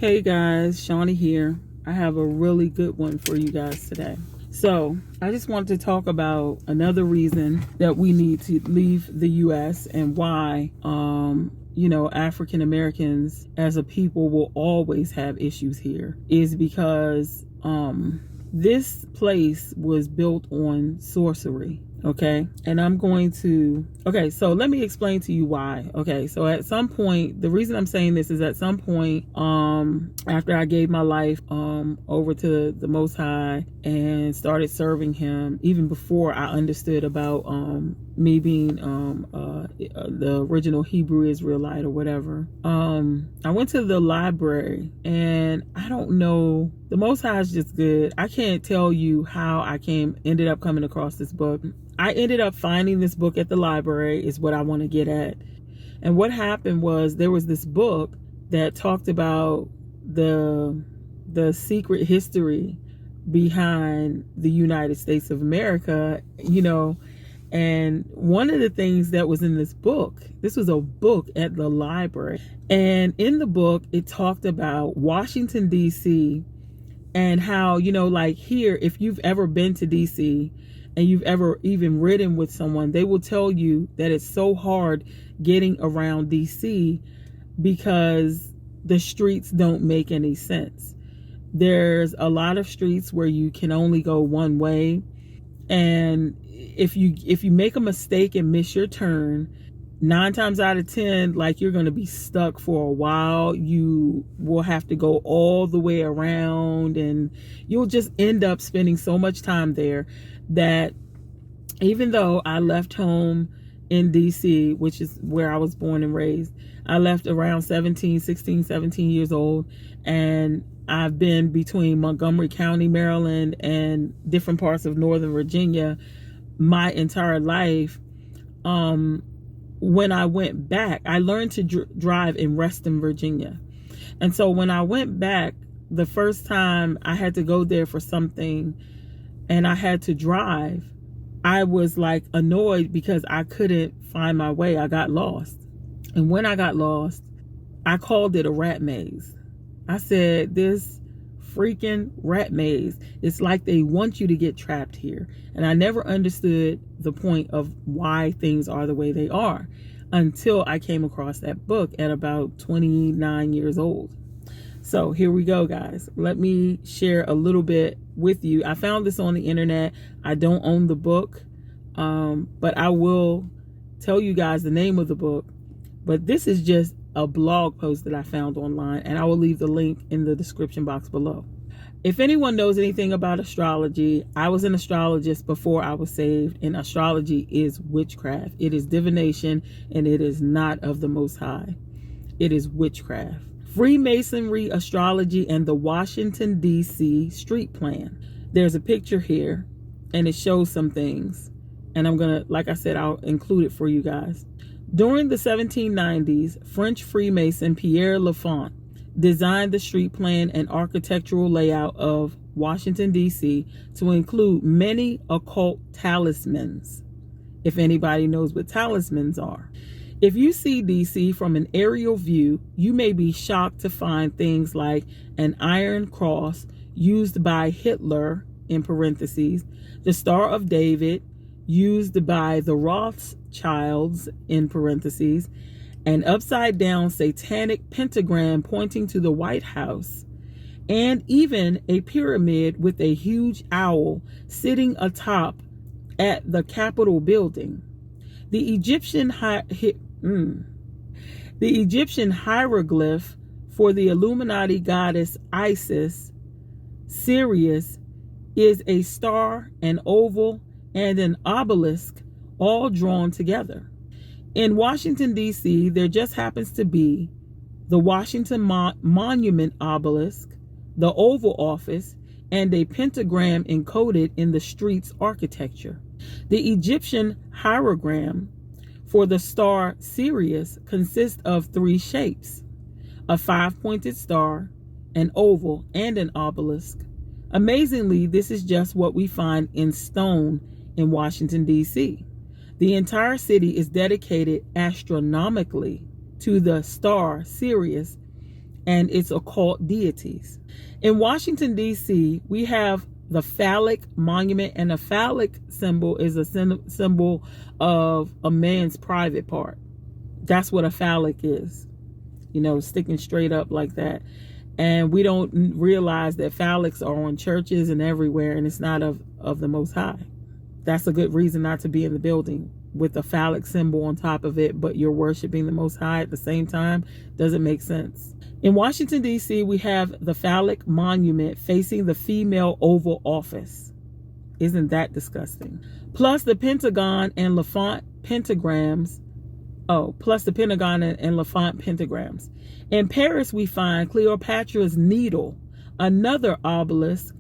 Hey guys, Shawnee here. I have a really good one for you guys today. So, I just wanted to talk about another reason that we need to leave the US and why, African Americans as a people will always have issues here is because this place was built on sorcery. Okay. And so let me explain to you why. Okay. So at some point, the reason I'm saying this is at some point, after I gave my life, over to the Most High and started serving him, even before I understood about, me being, the original Hebrew Israelite or whatever, I went to the library and I don't know, the Most High is just good. I can't tell you how I ended up coming across this book. I ended up finding this book at the library is what I want to get at. And what happened was there was this book that talked about the secret history behind the United States of America, and one of the things that was in this book, this was a book at the library. And in the book, it talked about Washington, D.C. and how, like here, if you've ever been to D.C., and you've ever even ridden with someone, they will tell you that it's so hard getting around DC because the streets don't make any sense. There's a lot of streets where you can only go one way, and if you make a mistake and miss your turn, 9 times out of 10, like, you're going to be stuck for a while. You will have to go all the way around, and you'll just end up spending so much time there that even though I left home in DC, which is where I was born and raised, I left around 16, 17 years old, and I've been between Montgomery County, Maryland, and different parts of Northern Virginia my entire life. When I went back, I learned to drive in Reston, Virginia. And so when I went back, the first time I had to go there for something and I had to drive, I was like annoyed because I couldn't find my way. I got lost. And when I got lost, I called it a rat maze. I said, this freaking rat maze. It's like they want you to get trapped here. And I never understood the point of why things are the way they are until I came across that book at about 29 years old. So here we go, guys. Let me share a little bit with you. I found this on the internet. I don't own the book, but I will tell you guys the name of the book. But this is just a blog post that I found online, and I will leave the link in the description box below. If anyone knows anything about astrology, I was an astrologist before I was saved, and astrology is witchcraft. It is divination, and it is not of the Most High. It is witchcraft. Freemasonry, astrology, and the Washington, D.C. street plan. There's a picture here, and it shows some things. And I'm going to, like I said, I'll include it for you guys. During the 1790s, French Freemason Pierre Lafont designed the street plan and architectural layout of Washington, D.C. to include many occult talismans, if anybody knows what talismans are. If you see DC from an aerial view, you may be shocked to find things like an iron cross used by Hitler, in parentheses, the Star of David used by the Rothschilds, in parentheses, an upside down satanic pentagram pointing to the White House, and even a pyramid with a huge owl sitting atop at the Capitol building. The Egyptian hieroglyph for the Illuminati goddess Isis, Sirius, is a star, an oval, and an obelisk, all drawn together. In Washington, D.C., there just happens to be the Washington Monument obelisk, the Oval Office, and a pentagram encoded in the street's architecture. The Egyptian hierogram for the star Sirius consists of 3 shapes: a 5-pointed star, an oval, and an obelisk. Amazingly, this is just what we find in stone in Washington, D.C. The entire city is dedicated astronomically to the star Sirius, and its occult deities. In Washington, D.C., we have the phallic monument, and a phallic symbol is a symbol of a man's private part. That's what a phallic is, sticking straight up like that. And we don't realize that phallics are on churches and everywhere, and it's not of the Most High. That's a good reason not to be in the building with a phallic symbol on top of it, but you're worshiping the Most High at the same time. Doesn't make sense. In Washington, D.C., we have the phallic monument facing the female Oval Office. Isn't that disgusting? Plus the Pentagon and Lafont pentagrams. Plus the Pentagon and Lafont pentagrams. In Paris, we find Cleopatra's Needle, another obelisk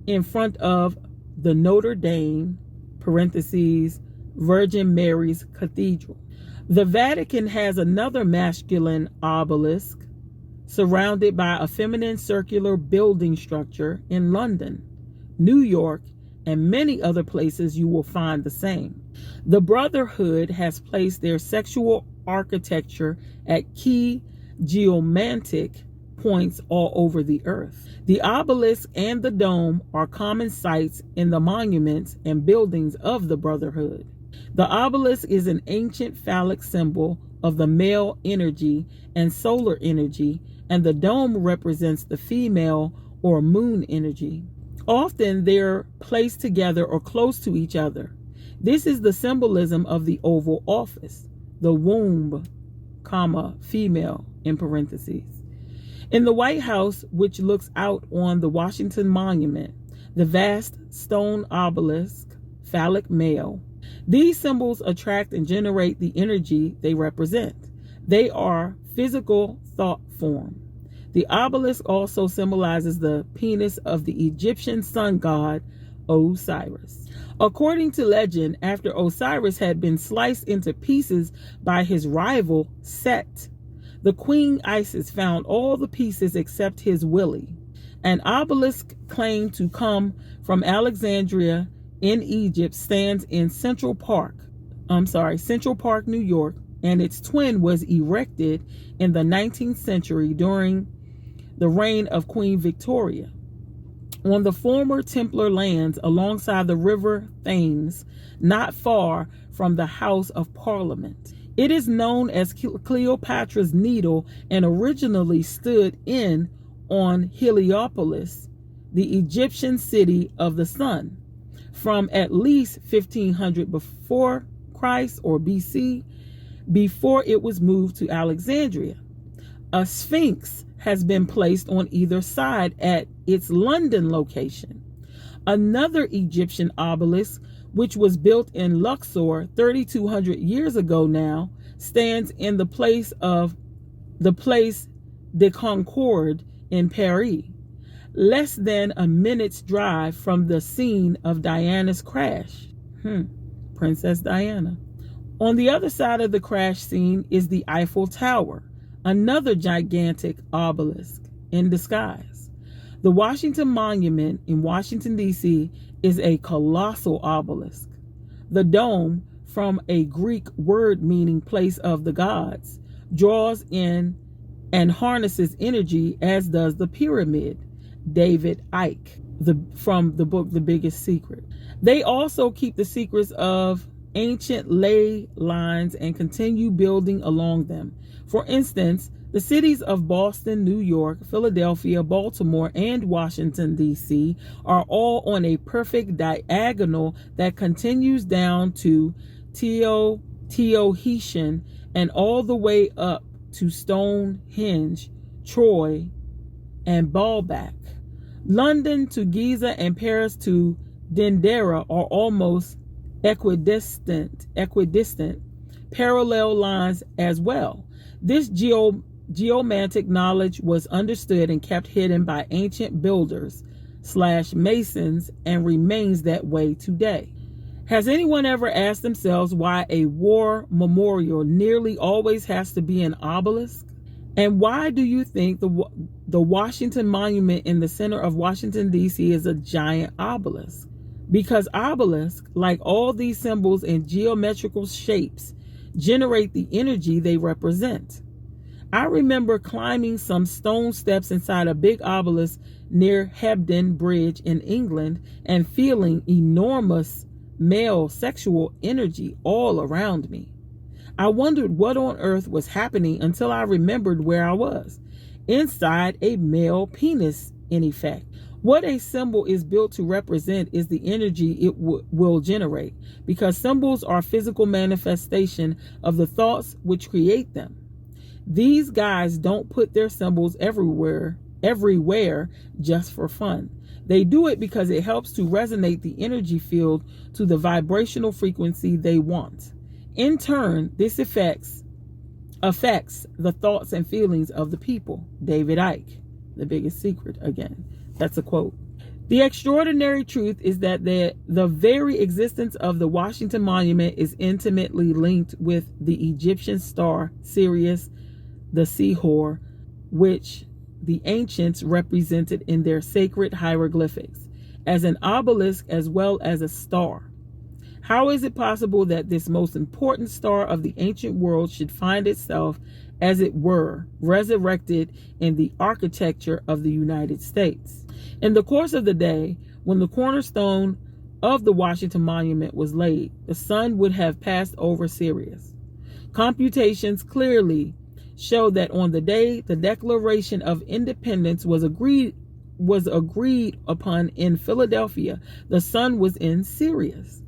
in front of the Notre Dame, parentheses, Virgin Mary's Cathedral. The Vatican has another masculine obelisk surrounded by a feminine circular building structure in London, New York, and many other places you will find the same. The Brotherhood has placed their sexual architecture at key geomantic points all over the earth. The obelisk and the dome are common sites in the monuments and buildings of the Brotherhood. The obelisk is an ancient phallic symbol of the male energy and solar energy, and the dome represents the female or moon energy. Often they're placed together or close to each other. This is the symbolism of the Oval Office, the womb, female, in parentheses. In the White House, which looks out on the Washington Monument, the vast stone obelisk, phallic male. These symbols attract and generate the energy they represent. They are physical thought form. The obelisk also symbolizes the penis of the Egyptian sun god Osiris. According to legend, after Osiris had been sliced into pieces by his rival Set, the queen Isis found all the pieces except his willy. An obelisk claimed to come from Alexandria in Egypt stands in Central Park, New York, and its twin was erected in the 19th century during the reign of Queen Victoria on the former Templar lands alongside the River Thames, not far from the House of Parliament. It is known as Cleopatra's Needle and originally stood on Heliopolis, the Egyptian city of the sun, from at least 1500 before Christ or BC, before it was moved to Alexandria. A sphinx has been placed on either side at its London location. Another Egyptian obelisk, which was built in Luxor 3,200 years ago now, stands in the place de Concorde in Paris, less than a minute's drive from the scene of Diana's crash. Princess Diana. On the other side of the crash scene is the Eiffel Tower, another gigantic obelisk in disguise. The Washington Monument in Washington, D.C. is a colossal obelisk. The dome, from a Greek word meaning place of the gods, draws in and harnesses energy, as does the pyramid. David Icke, from the book The Biggest Secret. They also keep the secrets of ancient ley lines and continue building along them. For instance, the cities of Boston, New York, Philadelphia, Baltimore, and Washington, D.C. are all on a perfect diagonal that continues down to Teotihuacan and all the way up to Stonehenge, Troy, and Baalbek. London to Giza and Paris to Dendera are almost equidistant parallel lines as well. This geomantic knowledge was understood and kept hidden by ancient builders / masons and remains that way today. Has anyone ever asked themselves why a war memorial nearly always has to be an obelisk? And why do you think the Washington Monument in the center of Washington, D.C. is a giant obelisk? Because obelisks, like all these symbols in geometrical shapes, generate the energy they represent. I remember climbing some stone steps inside a big obelisk near Hebden Bridge in England and feeling enormous male sexual energy all around me. I wondered what on earth was happening until I remembered where I was. Inside a male penis, in effect. What a symbol is built to represent is the energy it will generate, because symbols are physical manifestation of the thoughts which create them. These guys don't put their symbols everywhere just for fun. They do it because it helps to resonate the energy field to the vibrational frequency they want. In turn, this affects the thoughts and feelings of the people. David Icke, The Biggest Secret, again. That's a quote. The extraordinary truth is that the very existence of the Washington Monument is intimately linked with the Egyptian star Sirius, the sea whore, which the ancients represented in their sacred hieroglyphics as an obelisk as well as a star. How is it possible that this most important star of the ancient world should find itself, as it were, resurrected in the architecture of the United States? In the course of the day, when the cornerstone of the Washington Monument was laid, the sun would have passed over Sirius. Computations clearly show that on the day the Declaration of Independence was agreed upon in Philadelphia, the sun was in Sirius.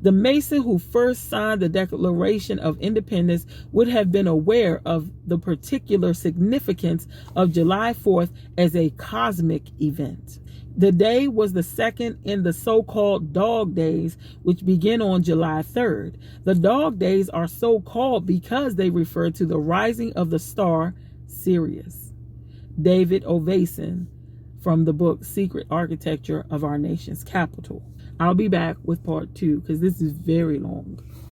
The Mason who first signed the Declaration of Independence would have been aware of the particular significance of July 4th as a cosmic event. The day was the second in the so-called Dog Days, which begin on July 3rd. The Dog Days are so called because they refer to the rising of the star Sirius. David Ovason, from the book Secret Architecture of Our Nation's Capital. I'll be back with part 2 because this is very long.